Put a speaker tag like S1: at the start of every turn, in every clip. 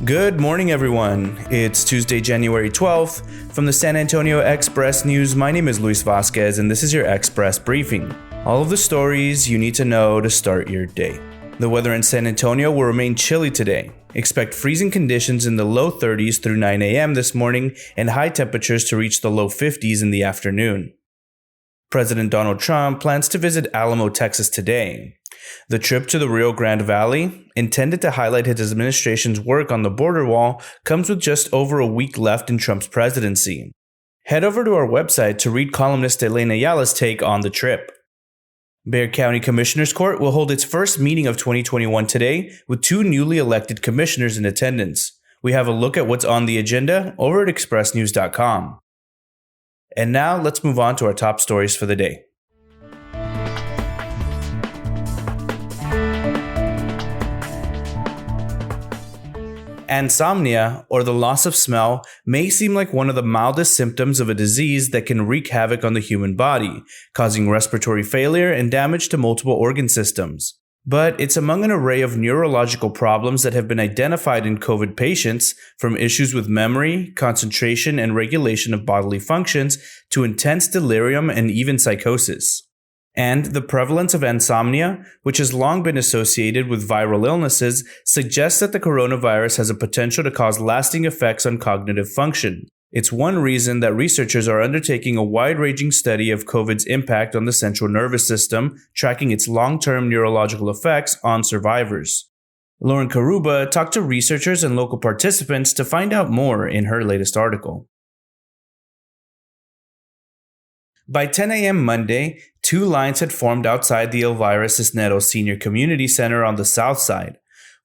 S1: Good morning, everyone. It's Tuesday, January 12th. From the San Antonio Express News, my name is Luis Vasquez, and this is your Express Briefing. All of the stories you need to know to start your day. The weather in San Antonio will remain chilly today. Expect freezing conditions in the low 30s through 9 a.m. this morning and high temperatures to reach the low 50s in the afternoon. President Donald Trump plans to visit Alamo, Texas today. The trip to the Rio Grande Valley, intended to highlight his administration's work on the border wall, comes with just over a week left in Trump's presidency. Head over to our website to read columnist Elena Ayala's take on the trip. Bexar County Commissioners Court will hold its first meeting of 2021 today with two newly elected commissioners in attendance. We have a look at what's on the agenda over at expressnews.com. And now let's move on to our top stories for the day. Anosmia, or the loss of smell, may seem like one of the mildest symptoms of a disease that can wreak havoc on the human body, causing respiratory failure and damage to multiple organ systems. But it's among an array of neurological problems that have been identified in COVID patients, from issues with memory, concentration, and regulation of bodily functions to intense delirium and even psychosis. And the prevalence of anosmia, which has long been associated with viral illnesses, suggests that the coronavirus has a potential to cause lasting effects on cognitive function. It's one reason that researchers are undertaking a wide-ranging study of COVID's impact on the central nervous system, tracking its long-term neurological effects on survivors. Lauren Karuba talked to researchers and local participants to find out more in her latest article. By 10 a.m. Monday, two lines had formed outside the Elvira Cisneros Senior Community Center on the south side.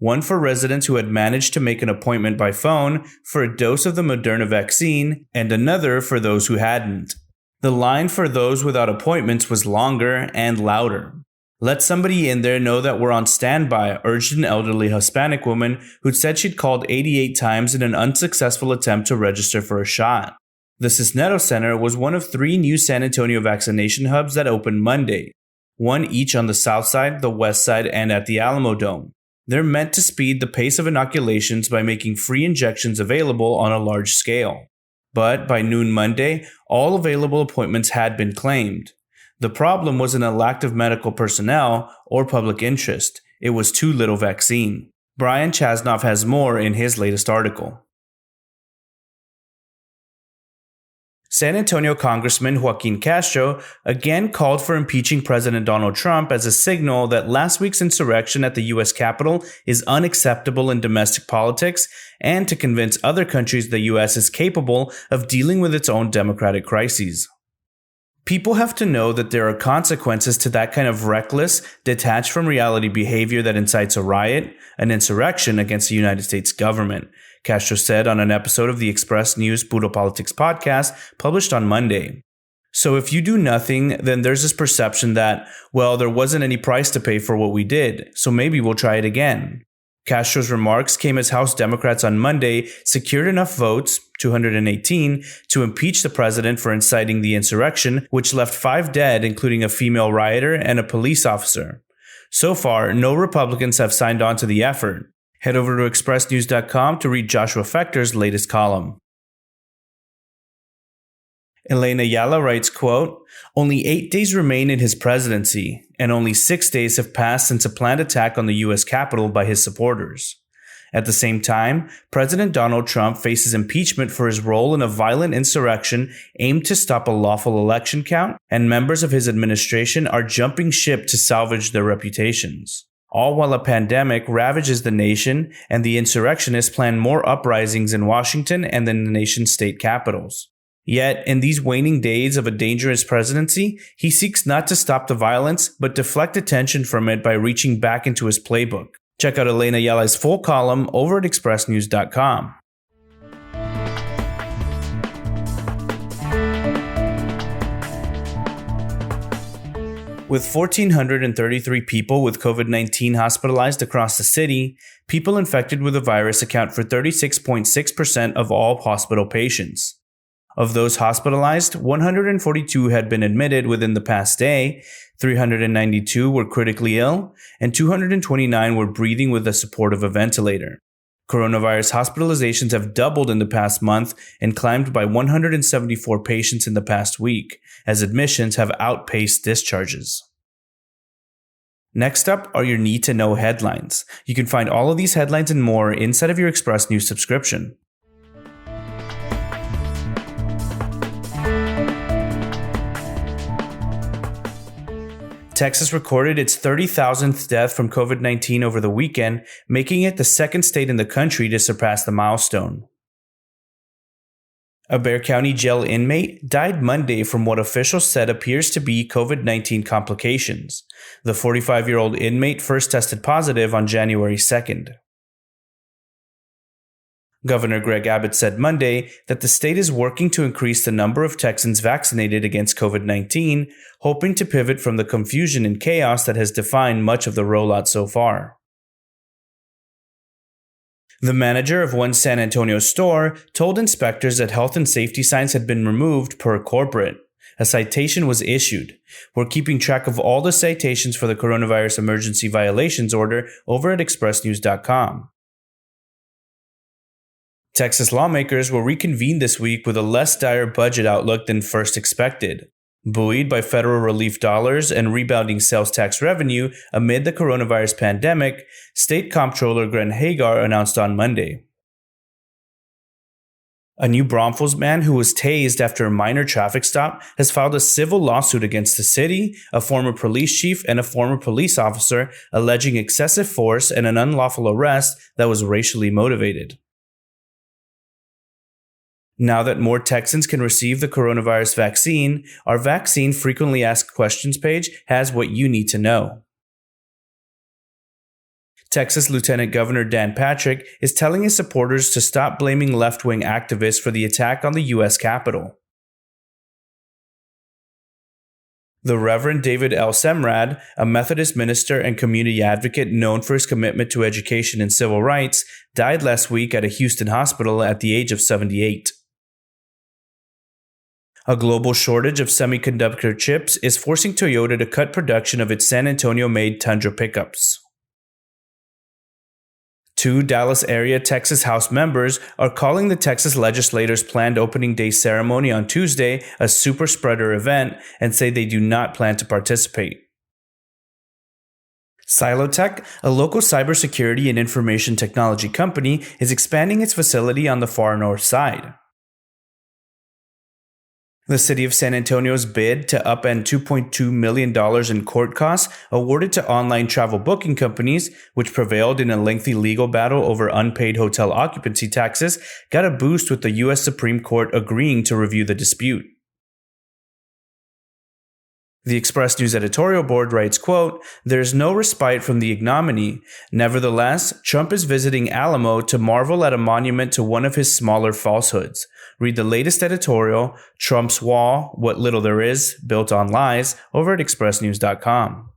S1: One for residents who had managed to make an appointment by phone for a dose of the Moderna vaccine, and another for those who hadn't. The line for those without appointments was longer and louder. "Let somebody in there know that we're on standby," urged an elderly Hispanic woman who'd said she'd called 88 times in an unsuccessful attempt to register for a shot. The Cisneros Center was one of three new San Antonio vaccination hubs that opened Monday, one each on the south side, the west side, and at the Alamo Dome. They're meant to speed the pace of inoculations by making free injections available on a large scale. But by noon Monday, all available appointments had been claimed. The problem wasn't a lack of medical personnel or public interest. It was too little vaccine. Brian Chasnoff has more in his latest article. San Antonio Congressman Joaquin Castro again called for impeaching President Donald Trump as a signal that last week's insurrection at the U.S. Capitol is unacceptable in domestic politics, and to convince other countries the U.S. is capable of dealing with its own democratic crises. People have to know that there are consequences to that kind of reckless, detached from reality behavior that incites a riot, an insurrection against the United States government, Castro said on an episode of the Express News Puro Politics podcast published on Monday. So if you do nothing, then there's this perception that, well, there wasn't any price to pay for what we did, so maybe we'll try it again. Castro's remarks came as House Democrats on Monday secured enough votes, 218, to impeach the president for inciting the insurrection, which left 5 dead, including a female rioter and a police officer. So far, no Republicans have signed on to the effort. Head over to expressnews.com to read Joshua Fechter's latest column. Elena Ayala writes, quote, "Only 8 days remain in his presidency, and only 6 days have passed since a planned attack on the U.S. Capitol by his supporters. At the same time, President Donald Trump faces impeachment for his role in a violent insurrection aimed to stop a lawful election count, and members of his administration are jumping ship to salvage their reputations. All while a pandemic ravages the nation and the insurrectionists plan more uprisings in Washington and in the nation's state capitals. Yet, in these waning days of a dangerous presidency, he seeks not to stop the violence, but deflect attention from it by reaching back into his playbook." Check out Elena Ayala's full column over at expressnews.com. With 1,433 people with COVID-19 hospitalized across the city, people infected with the virus account for 36.6% of all hospital patients. Of those hospitalized, 142 had been admitted within the past day, 392 were critically ill, and 229 were breathing with the support of a ventilator. Coronavirus hospitalizations have doubled in the past month and climbed by 174 patients in the past week, as admissions have outpaced discharges. Next up are your need-to-know headlines. You can find all of these headlines and more inside of your Express News subscription. Texas recorded its 30,000th death from COVID-19 over the weekend, making it the second state in the country to surpass the milestone. A Bexar County jail inmate died Monday from what officials said appears to be COVID-19 complications. The 45-year-old inmate first tested positive on January 2nd. Governor Greg Abbott said Monday that the state is working to increase the number of Texans vaccinated against COVID-19, hoping to pivot from the confusion and chaos that has defined much of the rollout so far. The manager of one San Antonio store told inspectors that health and safety signs had been removed per corporate. A citation was issued. We're keeping track of all the citations for the coronavirus emergency violations order over at expressnews.com. Texas lawmakers will reconvene this week with a less dire budget outlook than first expected, buoyed by federal relief dollars and rebounding sales tax revenue amid the coronavirus pandemic, State Comptroller Glenn Hagar announced on Monday. A New Braunfels man who was tased after a minor traffic stop has filed a civil lawsuit against the city, a former police chief, and a former police officer, alleging excessive force and an unlawful arrest that was racially motivated. Now that more Texans can receive the coronavirus vaccine, our Vaccine Frequently Asked Questions page has what you need to know. Texas Lieutenant Governor Dan Patrick is telling his supporters to stop blaming left-wing activists for the attack on the U.S. Capitol. The Reverend David L. Semrad, a Methodist minister and community advocate known for his commitment to education and civil rights, died last week at a Houston hospital at the age of 78. A global shortage of semiconductor chips is forcing Toyota to cut production of its San Antonio-made Tundra pickups. Two Dallas-area Texas House members are calling the Texas legislators' planned opening day ceremony on Tuesday a super spreader event and say they do not plan to participate. Silotech, a local cybersecurity and information technology company, is expanding its facility on the far north side. The city of San Antonio's bid to upend $2.2 million in court costs awarded to online travel booking companies, which prevailed in a lengthy legal battle over unpaid hotel occupancy taxes, got a boost with the U.S. Supreme Court agreeing to review the dispute. The Express News editorial board writes, quote, "There's no respite from the ignominy. Nevertheless, Trump is visiting Alamo to marvel at a monument to one of his smaller falsehoods. Read the latest editorial, Trump's Wall, What Little There Is, Built on Lies, over at expressnews.com.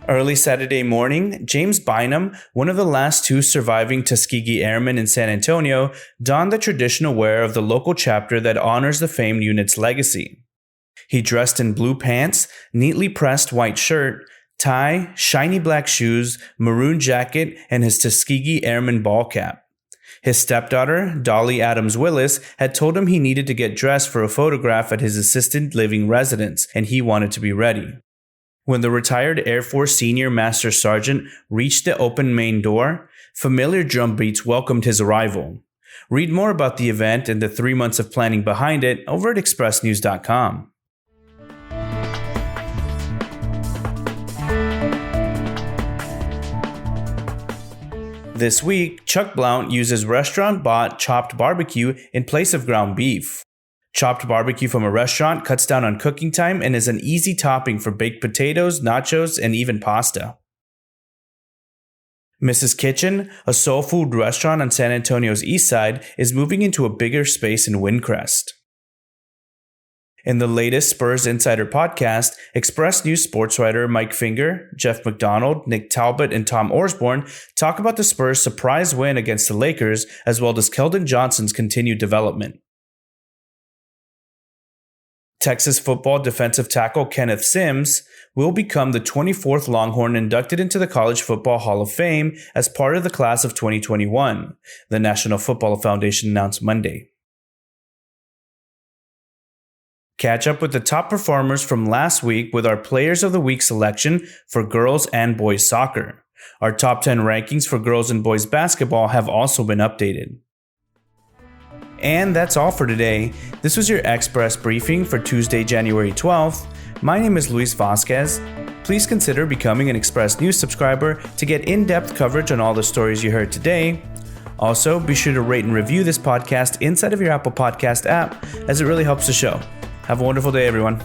S1: Early Saturday morning, James Bynum, one of the last two surviving Tuskegee airmen in San Antonio, donned the traditional wear of the local chapter that honors the famed unit's legacy. He dressed in blue pants, neatly pressed white shirt, tie, shiny black shoes, maroon jacket, and his Tuskegee Airman ball cap. His stepdaughter, Dolly Adams Willis, had told him he needed to get dressed for a photograph at his assisted living residence, and he wanted to be ready. When the retired Air Force Senior Master Sergeant reached the open main door, familiar drum beats welcomed his arrival. Read more about the event and the 3 months of planning behind it over at expressnews.com. This week, Chuck Blount uses restaurant-bought chopped barbecue in place of ground beef. Chopped barbecue from a restaurant cuts down on cooking time and is an easy topping for baked potatoes, nachos, and even pasta. Mrs. Kitchen, a soul food restaurant on San Antonio's east side, is moving into a bigger space in Windcrest. In the latest Spurs Insider podcast, Express News sports writer Mike Finger, Jeff McDonald, Nick Talbot, and Tom Osborne talk about the Spurs' surprise win against the Lakers, as well as Keldon Johnson's continued development. Texas football defensive tackle Kenneth Sims will become the 24th Longhorn inducted into the College Football Hall of Fame as part of the class of 2021, the National Football Foundation announced Monday. Catch up with the top performers from last week with our Players of the Week selection for girls and boys soccer. Our top 10 rankings for girls and boys basketball have also been updated. And that's all for today. This was your Express briefing for Tuesday, January 12th. My name is Luis Vasquez. Please consider becoming an Express News subscriber to get in-depth coverage on all the stories you heard today. Also, be sure to rate and review this podcast inside of your Apple Podcast app, as it really helps the show. Have a wonderful day, everyone.